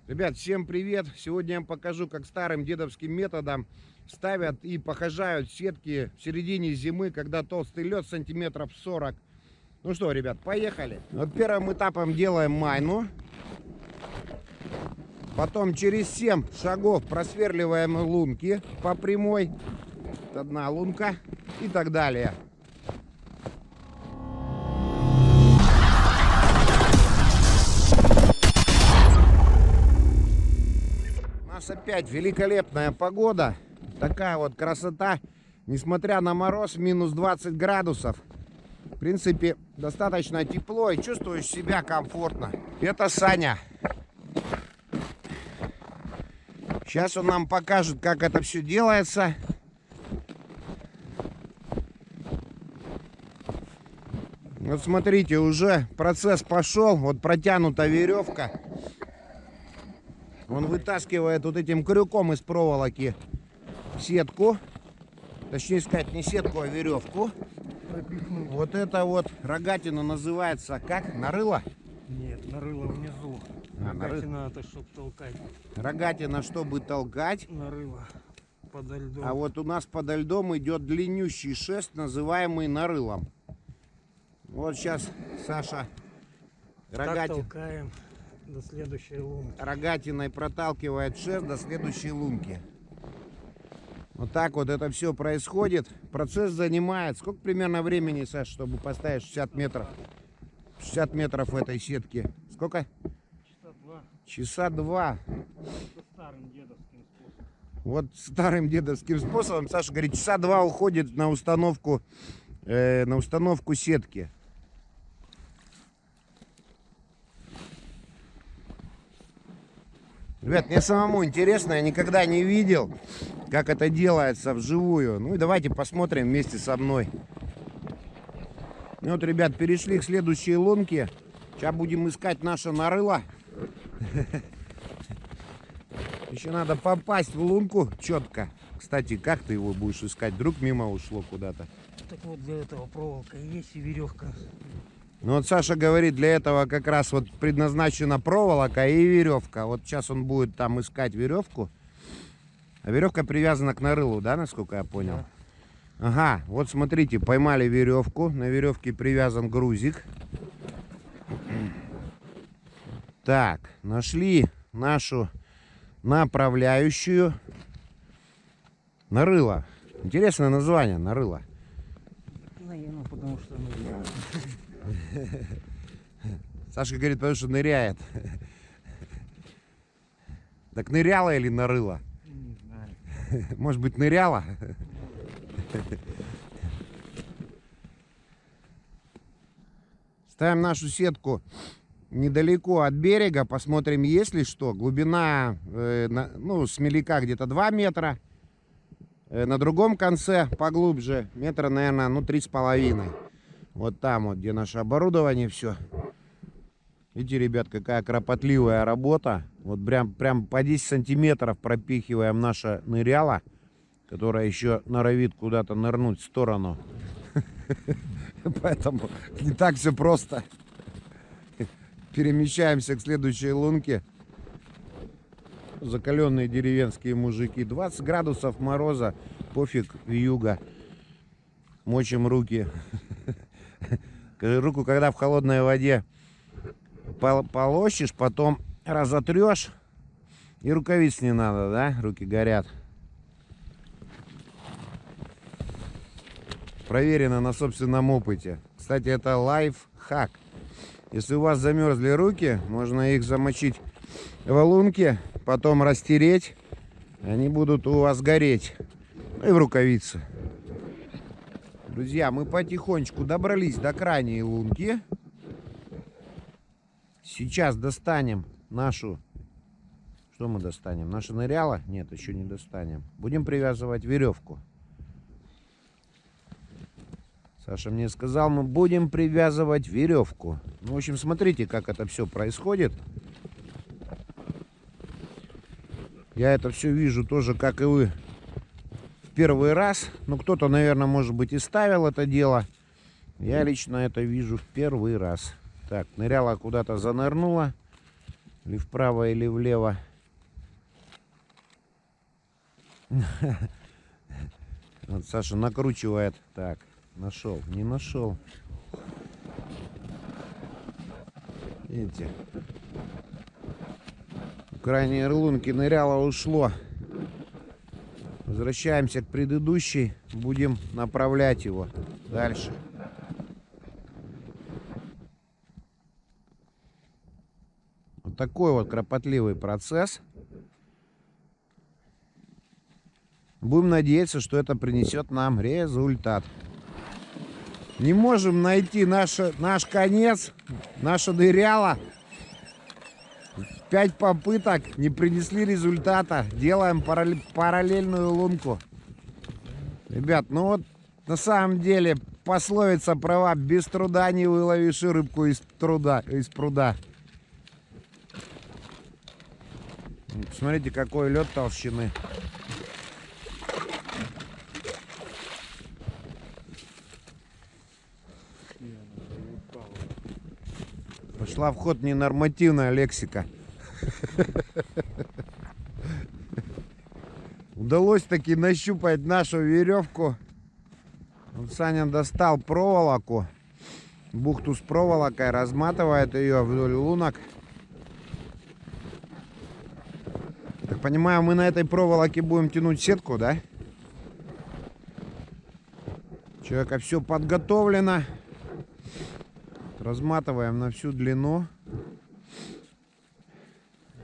Ребят, всем привет! Сегодня я вам покажу, как старым дедовским методом ставят и похожают сетки в середине зимы, когда толстый лед сантиметров 40. Ну что, ребят, поехали! Вот первым этапом делаем майну. Потом через 7 шагов просверливаем лунки по прямой. Одна лунка и так далее. У нас опять великолепная погода. Такая вот красота. Несмотря на мороз, минус 20 градусов. В принципе, достаточно тепло и чувствуешь себя комфортно. Это Саня. Сейчас он нам покажет, как это все делается. Вот смотрите, уже процесс пошел. Вот протянута веревка. Он вытаскивает вот этим крюком из проволоки сетку. Точнее сказать, не сетку, а веревку. Вот это вот рогатина называется как? Нарыло? Нет, нарыло внизу. Рогатина это чтобы толкать. Рогатина, чтобы толкать. Нарыло подо льдом. А вот у нас подо льдом идет длиннющий шест, называемый нарылом. Вот сейчас Саша толкаем до следующей лунки. рогатиной проталкивает шест до следующей лунки. Вот так вот это все происходит. Процесс занимает. Сколько примерно времени, Саша, чтобы поставить 60 метров? 60 метров этой сетки. Сколько? Часа два. Часа два. Это старым дедовским способом. Вот старым дедовским способом. Саша говорит, часа два уходит на установку сетки. Ребят, мне самому интересно, я никогда не видел, как это делается вживую. Ну и давайте посмотрим вместе со мной. Ну вот, ребят, перешли к следующей лунке. Сейчас будем искать наше нарыло. Еще надо попасть в лунку четко. Кстати, как ты его будешь искать? Вдруг мимо ушло куда-то. Так вот для этого проволока есть и веревка. Ну вот Саша говорит, для этого как раз вот предназначена проволока и веревка. Вот сейчас он будет там искать веревку. А веревка привязана к нарылу, да, насколько я понял? Да. Ага, вот смотрите, поймали веревку. На веревке привязан грузик. Так, нашли нашу направляющую. Нарыло. Интересное название, нарыло. Наверное, потому что Сашка говорит, потому что ныряет. Так ныряла или нарыла? не знаю. Может быть, ныряла? Ставим нашу сетку недалеко от берега. Посмотрим, есть ли что. Глубина, с мелика где-то 2 метра. На другом конце поглубже, метра, наверное, 3,5. Вот там вот, где наше оборудование, все. Видите, ребят, какая кропотливая работа. Вот прям по 10 сантиметров пропихиваем наше ныряло, которое еще норовит куда-то нырнуть в сторону. Поэтому не так все просто. Перемещаемся к следующей лунке. Закаленные деревенские мужики. 20 градусов мороза, пофиг, вьюга. Мочим руки. Руку, когда в холодной воде полощешь, потом разотрешь, и рукавиц не надо, да? Руки горят. Проверено на собственном опыте. Кстати, это лайфхак. Если у вас замерзли руки, можно их замочить в лунке, потом растереть, они будут у вас гореть. И в рукавицы. Друзья, мы потихонечку добрались до крайней лунки. Сейчас достанем нашу... Что мы достанем? Наше ныряло? Нет, еще не достанем. Будем привязывать веревку. Саша мне сказал, мы будем привязывать веревку. Ну, в общем, смотрите, как это все происходит. Я это все вижу тоже, как и вы, в первый раз. Ну, кто-то, наверное, может быть, и ставил это дело. Я лично это вижу в первый раз. Так, ныряла куда-то занырнула. Или вправо, или влево. Вот Саша накручивает. Так, нашел, не нашел. Видите? В крайние лунки ныряло, ушло. Возвращаемся к предыдущей. Будем направлять его дальше. Вот такой вот кропотливый процесс. Будем надеяться, что это принесет нам результат. Не можем найти наш конец, наше ныряло. 5 попыток не принесли результата. Делаем параллельную лунку. Ребят, ну вот на самом деле пословица права: без труда не выловишь рыбку из пруда. Смотрите, какой лед толщины. Пошла в ход ненормативная лексика. Удалось таки нащупать нашу веревку. Вот Саня достал проволоку, бухту с проволокой, разматывает ее вдоль лунок. Так понимаю, мы на этой проволоке будем тянуть сетку, да? У человека все подготовлено. Разматываем на всю длину.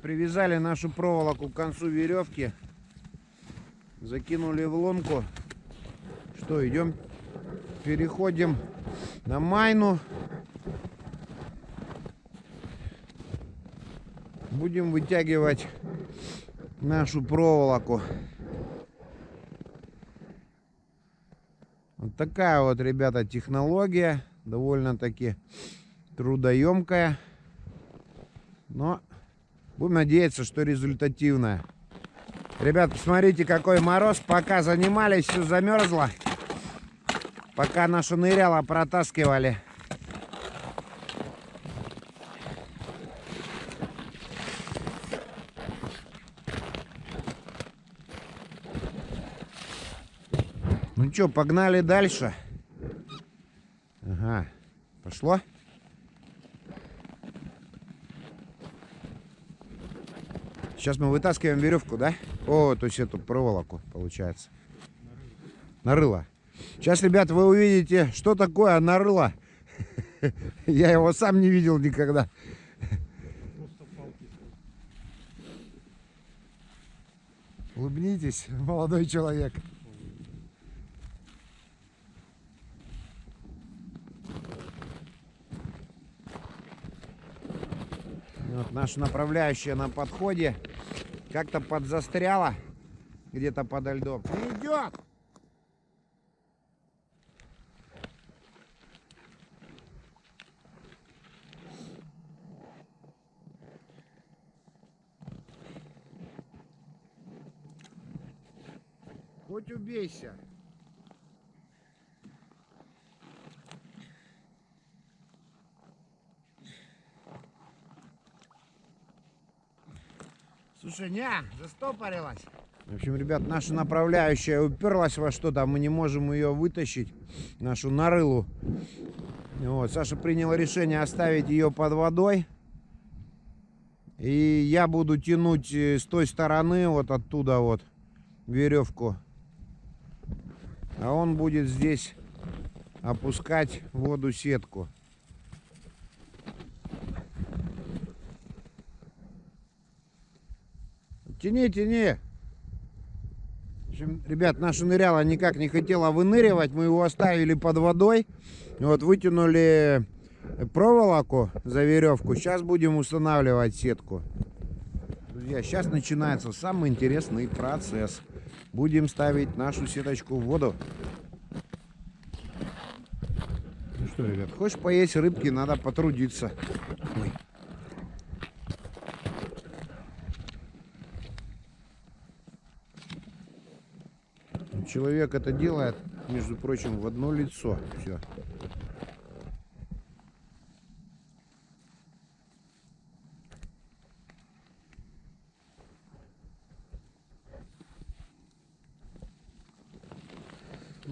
Привязали нашу проволоку к концу веревки. Закинули в лунку. Что, идем, переходим на майну. Будем вытягивать нашу проволоку. Вот такая вот, ребята, технология. Довольно-таки трудоемкая. Но будем надеяться, что результативная. Ребят, посмотрите, какой мороз. Пока занимались, все замерзло. Пока наше ныряло протаскивали. Ну что, погнали дальше. Ага, пошло. Сейчас мы вытаскиваем веревку, да? О, то есть эту проволоку, получается. Нарыло. Сейчас, ребят, вы увидите, что такое нарыло. Я его сам не видел никогда. Улыбнитесь, молодой человек. Вот наша направляющая на подходе как-то подзастряла где-то подо льдом. Не идет! Хоть убейся. Слушай, застопорилась. В общем, ребят, наша направляющая уперлась во что-то, мы не можем ее вытащить, нашу нарылу. Вот, Саша принял решение оставить ее под водой. И я буду тянуть с той стороны, вот оттуда вот, веревку. А он будет здесь опускать в воду сетку. Тяни, тяни. В общем, ребят, наша ныряла никак не хотела выныривать. Мы его оставили под водой. Вот, вытянули проволоку за веревку. Сейчас будем устанавливать сетку. Друзья, сейчас начинается самый интересный процесс. Будем ставить нашу сеточку в воду. Ну что, ребят, хочешь поесть рыбки, надо потрудиться. Ой. Человек это делает, между прочим, в одно лицо. Все.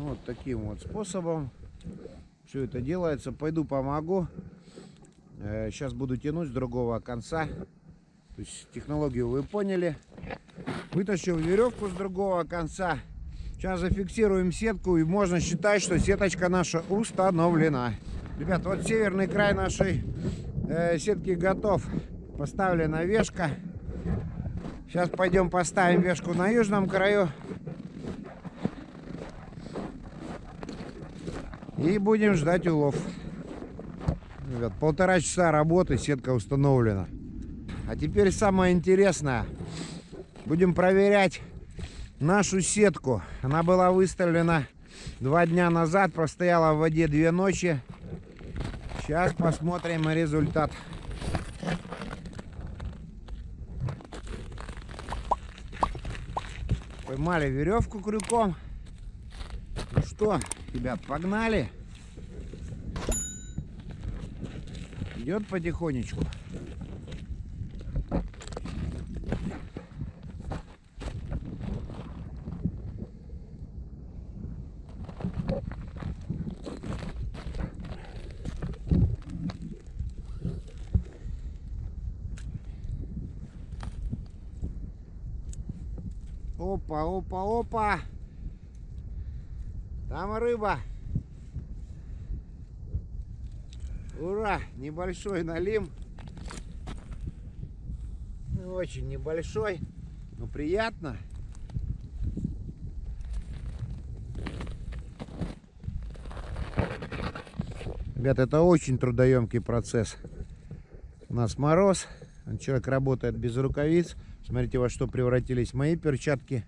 Ну, вот таким вот способом все это делается. Пойду помогу. Сейчас буду тянуть с другого конца. То есть технологию вы поняли. Вытащил веревку с другого конца. Сейчас зафиксируем сетку, и можно считать, что сеточка наша установлена. Ребят, вот северный край нашей сетки готов. Поставлена вешка. Сейчас пойдем поставим вешку на южном краю. И будем ждать улов. Ребят, 1,5 часа работы, сетка установлена. А теперь самое интересное. Будем проверять нашу сетку. Она была выставлена 2 дня назад, простояла в воде 2 ночи. Сейчас посмотрим результат. Поймали веревку крюком. Ну что, ребят, погнали. Идет потихонечку. Опа, опа, опа. Там рыба. Ура! Небольшой налим. Очень небольшой, но приятно. Ребята, это очень трудоемкий процесс. У нас мороз. Человек работает без рукавиц. Смотрите, во что превратились мои перчатки.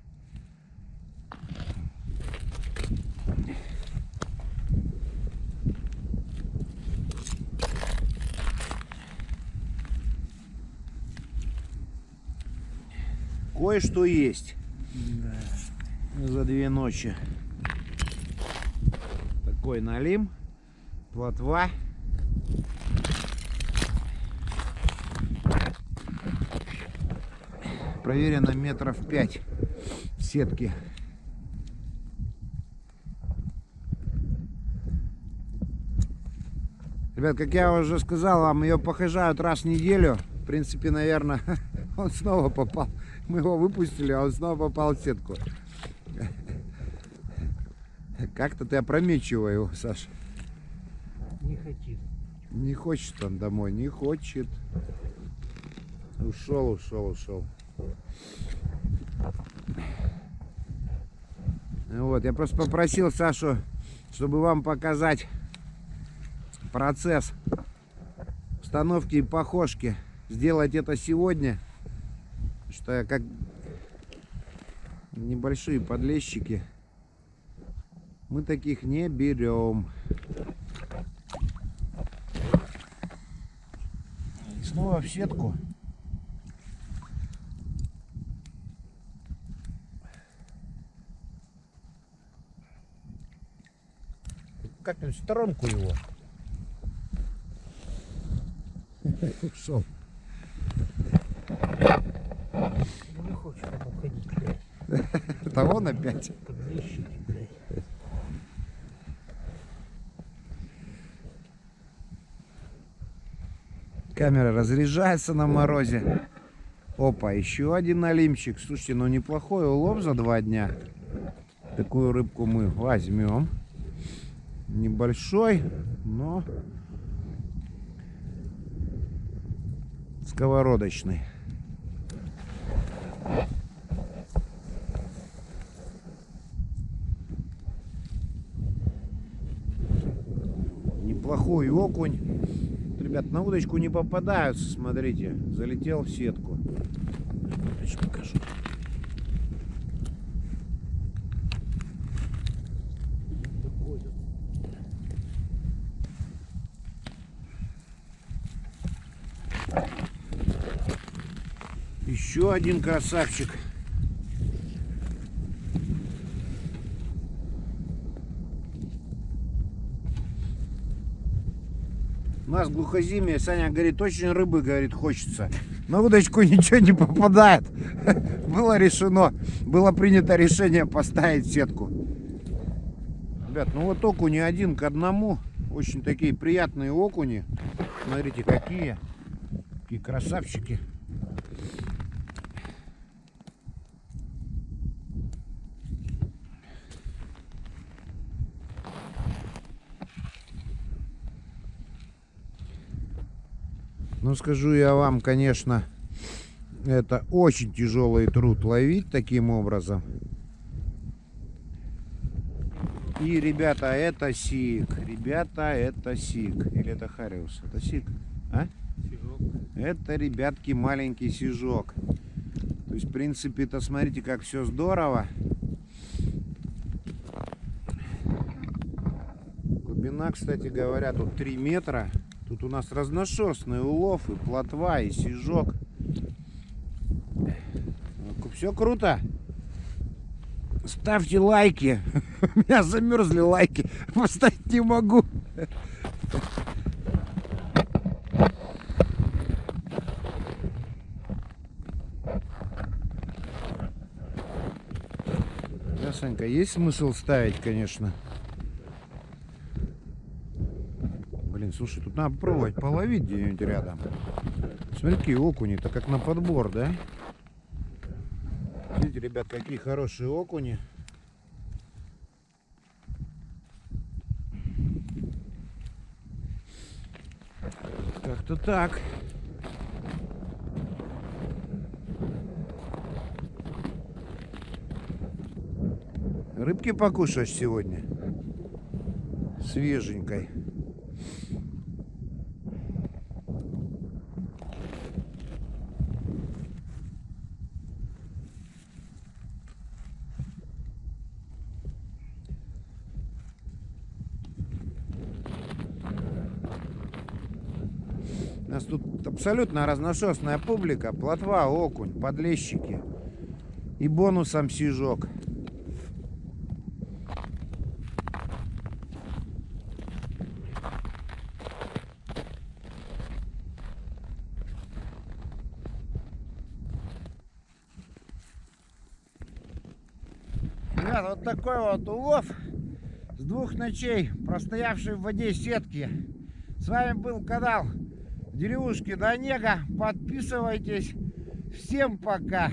Кое-что есть. Да. За 2 ночи. Такой налим. Плотва. Проверено метров 5 сетки. Ребят, как я уже сказал, вам ее похожают раз в неделю. В принципе, наверное, он снова попал. Мы его выпустили, а он снова попал в сетку. Как-то ты опрометчиво его, Саша. Не хочет. Не хочет он домой, не хочет. Ушел, ушел, ушел. Вот, я просто попросил Сашу, чтобы вам показать процесс установки и похожки. Сделать это сегодня, что я как небольшие подлещики, мы таких не берем. И снова в сетку. Как-нибудь в сторонку его. Ушел. Не хочет он уходить, блядь. Это он опять. Подлещики, блядь. Камера разряжается на морозе. Опа, еще один налимчик. Слушайте, ну неплохой улов за 2 дня. Такую рыбку мы возьмем. Небольшой, но сковородочный. Неплохой окунь. Ребят, на удочку не попадаются, смотрите. Залетел в сетку. Сейчас покажу. Еще один красавчик. У нас в глухозимье, Саня говорит, очень рыбы, говорит, хочется. На удочку ничего не попадает. Было принято решение поставить сетку. Ребят, ну вот окуни 1 к 1. Очень такие приятные окуни. Смотрите, какие красавчики. Ну, скажу я вам, конечно, это очень тяжелый труд ловить таким образом. И, ребята, это сик. Ребята, это сик. Или это хариус? Это сик. А? Сижок. Это, ребятки, маленький сижок. То есть, в принципе-то, смотрите, как все здорово. Глубина, кстати говоря, тут 3 метра. Тут у нас разношерстный улов, и плотва, и сижок. Все круто. Ставьте лайки. У меня замерзли лайки. Поставить не могу. Да, Санька, есть смысл ставить, конечно. Блин, слушай, тут надо пробовать половить где-нибудь рядом. Смотри, какие окуни-то, как на подбор, да? Видите, ребят, какие хорошие окуни. Как-то так. Рыбки покушаешь сегодня? Свеженькой. У нас тут абсолютно разношерстная публика. Плотва, окунь, подлещики. И бонусом сижок. Ребят, вот такой вот улов с 2 ночей, простоявший в воде сетки. С вами был канал Деревушки до Нега. Подписывайтесь. Всем пока.